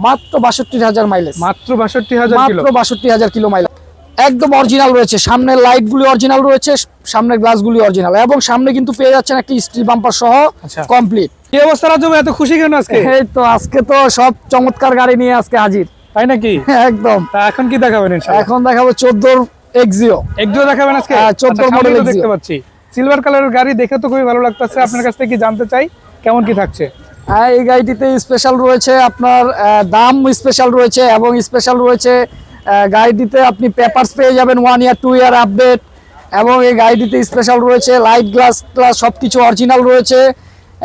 মাত্র ৬২,০০০ মাইলেজ, মাত্র ৬২,০০০ কিলো, মাত্র ৬২,০০০ কিলো মাইলেজ। একদম অরিজিনাল রয়েছে, সামনের লাইট গুলি অরিজিনাল রয়েছে, সামনের গ্লাস গুলি অরিজিনাল, এবং সামনে কিন্তু পেয়ে যাচ্ছেন একটা স্টিল বাম্পার সহ কমপ্লিট। কি অবস্থা রাজু ভাই, এত খুশি কেন আজকে? এই তো আজকে তো সব চমৎকার গাড়ি নিয়ে আজকে হাজির, তাই নাকি? একদম। তা এখন কি দেখাবেন? এখন দেখাবো 14 এক্সিও দেখাবেন আজকে। 14 মডেল দেখতে পাচ্ছি সিলভার কালারের গাড়ি, দেখে তো খুবই ভালো লাগতেছে। আপনার কাছ থেকে কি জানতে চাই কেমন কি থাকছে? এই গাড়িটিতে স্পেশাল রয়েছে আপনার দাম স্পেশাল রয়েছে, এবং স্পেশাল রয়েছে গাড়িটিতে আপনি পেপারস পেয়ে যাবেন 1 ইয়ার 2 ইয়ার আপডেট, এবং এই গাড়িটিতে স্পেশাল রয়েছে লাইট গ্লাস সবকিছু অরিজিনাল রয়েছে,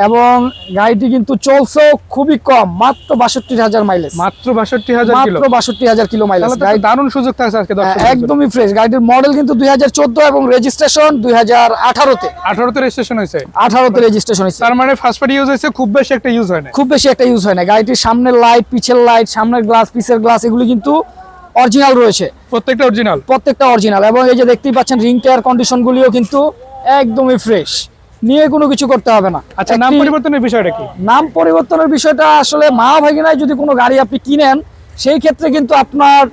এবং গাড়িটি কিন্তু চলছে খুবই কম, মাত্র ৬২,০০০ মাইলেজ, মাত্র ৬২,০০০ কিলো, মাত্র ৬২,০০০ কিলো মাইলেজ। দারুণ সুযোগ থাকছে আজকে। একদমই ফ্রেশ। গাড়িটির মডেল কিন্তু 2014 এবং রেজিস্ট্রেশন 2018 18 তে রেজিস্ট্রেশন হয়েছে, 18 তে রেজিস্ট্রেশন হয়েছে। তার মানে ফার্স্ট পার্টি ইউজ হয়েছে, খুব বেশি একটা ইউজ হয় না, খুব বেশি একটা ইউজ হয় না। গাড়িটির সামনের লাইট, পিছের লাইট, সামনের গ্লাস, পিছের গ্লাস এগুলি কিন্তু অরিজিনাল রয়েছে, প্রত্যেকটা অরিজিনাল, প্রত্যেকটা অরিজিনাল। এবং এই যে দেখতেই পাচ্ছেন রিং টায়ার কন্ডিশন গুলিও কিন্তু একদমই ফ্রেশ, নিয়ে কোনো কিছু করতে হবে না। আচ্ছা, নাম পরিবর্তনের বিষয়টা কি? নাম পরিবর্তনের বিষয়টা আসলে মা ভাগিনায় যদি কোনো গাড়ি আপনি কিনেন, সেই ক্ষেত্রে কিন্তু আপনার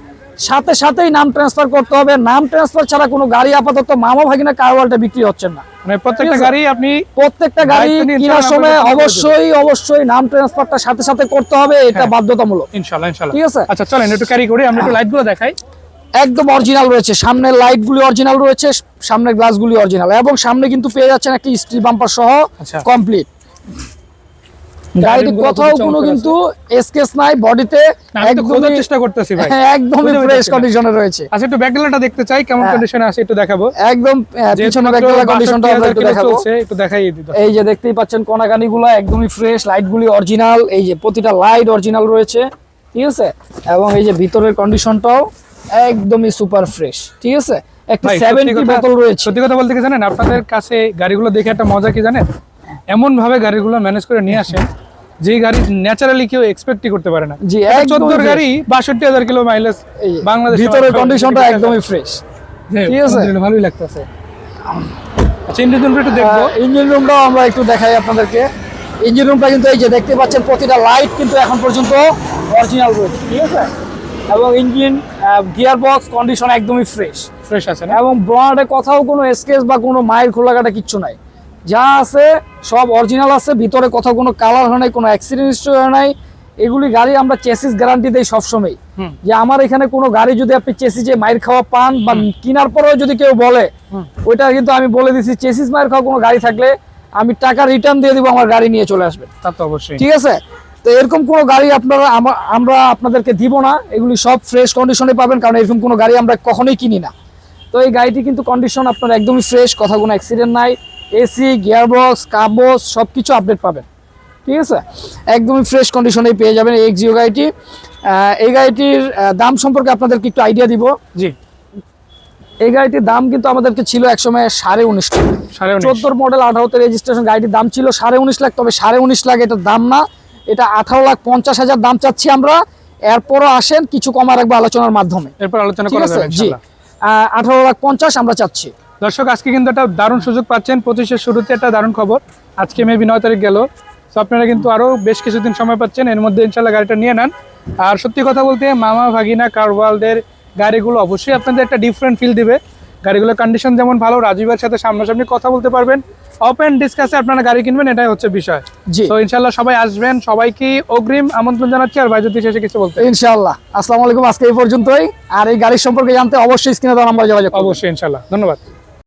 সাথে সাথেই নাম ট্রান্সফার করতে হবে। নাম ট্রান্সফার ছাড়া কোনো গাড়ি আপাতত মামা ভাগিনা কারওয়ালটা বিক্রি হচ্ছে না। মানে প্রত্যেকটা গাড়ি আপনি প্রত্যেকটা গাড়ি কেনার সময় অবশ্যই নাম ট্রান্সফারটা সাথে সাথে করতে হবে, এটা বাধ্যতামূলক। ইনশাআল্লাহ ইনশাআল্লাহ। ঠিক আছে, আচ্ছা চলেন একটু ক্যারি করি, আমরা একটু লাইটগুলো দেখাই। একদম অরিজিনাল রয়েছে, সামনের লাইট গুলি অরিজিনাল রয়েছে, সামনের গ্লাস গুলি অরিজিনাল, এবং সামনে কিন্তু পেয়ে যাচ্ছেন একটা স্টিল বাম্পার সহ কমপ্লিট। গাড়ির কোথাও কোনো কিন্তু স্কেচ নাই, বডিতে একদমই চেষ্টা করতেছি ভাই, একদমই ফ্রেশ কন্ডিশনে রয়েছে। আচ্ছা একটু ব্যাকলাইটটা দেখতে চাই কেমন কন্ডিশনে আছে, একটু দেখাবো। একদম পিছনে ব্যাকলাইট কন্ডিশনটা আমরা একটু দেখাবো, একটু দেখাই দিই। এই যে দেখতেই পাচ্ছেন কোনাকানিগুলো একদমই ফ্রেশ, লাইটগুলি অরিজিনাল, এই যে প্রতিটা লাইট অরিজিনাল রয়েছে, ঠিক আছে। এবং এই যে ভিতরের কন্ডিশনটাও একদমই সুপার ফ্রেশ, ঠিক আছে। একটা 70 বোতল রয়েছে। সত্যি কথা বলতে কি জানেন, আপনাদের কাছে গাড়িগুলো দেখে একটা মজা কি জানেন, এমন ভাবে গাড়িগুলো ম্যানেজ করে নিয়ে আসেন যে গাড়ি ন্যাচারালি কেউ এক্সপেক্টই করতে পারে না। জি, 14 গাড়ি ৬২,০০০ কিলো মাইলেজ, বাংলাদেশ ভিতরের কন্ডিশনটা একদমই ফ্রেশ, ঠিক আছে, ভালোই লাগতেছে। আচ্ছা ইঞ্জিন রুমটা একটু দেখবো। ইঞ্জিন রুমটাও আমরা একটু দেখাই আপনাদেরকে। ইঞ্জিন রুমটা কিন্তু এই যে দেখতে পাচ্ছেন প্রতিটা লাইট কিন্তু এখন পর্যন্ত অরিজিনাল রয়েছে, ঠিক আছে। এবং ইঞ্জিন গিয়ার বক্স কন্ডিশন একদমই ফ্রেশ আছে, এবং ব্রডে কোথাও কোনো স্কেচ বা কোনো মাইল খোলাঘাটা কিচ্ছু নাই, যা আছে সব অরিজিনাল আছে। ভিতরে কোথাও কোনো কালার হয় নাই, কোনো অ্যাক্সিডেন্ট হিস্ট্রি হয় নাই। এগুলি গাড়ি আমরা চেসিস গ্যারান্টি দেই সবসময়, যে আমার এখানে কোনো গাড়ি যদি আপনি চেসিসে মাইর খাওয়া পান বা কেনার পরেও যদি কেউ বলে, ওইটা কিন্তু আমি বলে দিচ্ছি, চেসিস মাইর খাওয়া কোনো গাড়ি থাকলে আমি টাকা রিটার্ন দিয়ে দিব, আমার গাড়ি নিয়ে চলে আসবে। তা তো অবশ্যই, ঠিক আছে। তো এরকম কোনো গাড়ি আমরা আপনাদেরকে দিব না, এগুলি সব ফ্রেশ কন্ডিশনে পাবেন, কারণ এরকম কোনো গাড়ি আমরা কখনোই কিনি না। তো এই গাড়িটি কিন্তু কন্ডিশন আপনার একদমই ফ্রেশ, কথা কোনো অ্যাক্সিডেন্ট নাই, এসি, গিয়ারবক্স, কাবজ সবকিছু আপডেট পাবেন, ঠিক আছে। একদমই ফ্রেশ কন্ডিশনেই পেয়ে যাবেন এই এক্সিও গাড়িটি। এই গাড়িটির দাম সম্পর্কে আপনাদেরকে একটু আইডিয়া দিব। জি, এই গাড়িটির দাম কিন্তু আমাদেরকে ছিল একসময় 19.5 লাখ, 14 মডেল 18 তে রেজিস্ট্রেশন, গাড়িটির দাম ছিল 19.5 লাখ। তবে 19.5 লাখ এটার দাম না, এটা 18,50,000 দাম চাচ্ছি আমরা। এরপরও আসেন, কিছু কমা রাখবো আলোচনার মাধ্যমে, এরপর আলোচনা করা যাবে। জি, 18,50,000 আমরা চাচ্ছি। দর্শক আজকে কিন্তু একটা দারুণ সুযোগ পাচ্ছেন, 25-এর শুরুতে একটা দারুণ খবর। আজকে মেবি 9 তারিখ গেল, তো আপনারা কিন্তু আরো বেশ কিছুদিন সময় পাচ্ছেন, এর মধ্যে ইনশাল্লাহ গাড়িটা নিয়ে নেন। আর সত্যি কথা বলতে মামা ভাগিনা কারওয়ালদের গাড়িগুলো অবশ্যই আপনাদের একটা ডিফারেন্ট ফিল দিবে। গাড়িগুলোর কন্ডিশন যেমন ভালো, রাজীবের সাথে সামনাসামনি কথা বলতে পারবেন, ওপেন ডিসকাসে আপনারা গাড়ি কিনবেন, এটাই হচ্ছে বিষয়। তো ইনশাল্লাহ সবাই আসবেন, সবাইকে অগ্রিম আমন্ত্রণ জানাচ্ছি। আর ভাই যদি শেষে কিছু বলতে। ইনশাল্লাহ, আসসালামু আলাইকুম, আজকে এই পর্যন্তই। আর এই গাড়ির সম্পর্কে জানতে অবশ্যই স্ক্রিনে দেওয়া নাম্বারে যোগাযোগ করবেন। অবশ্যই, ইনশাল্লাহ, ধন্যবাদ।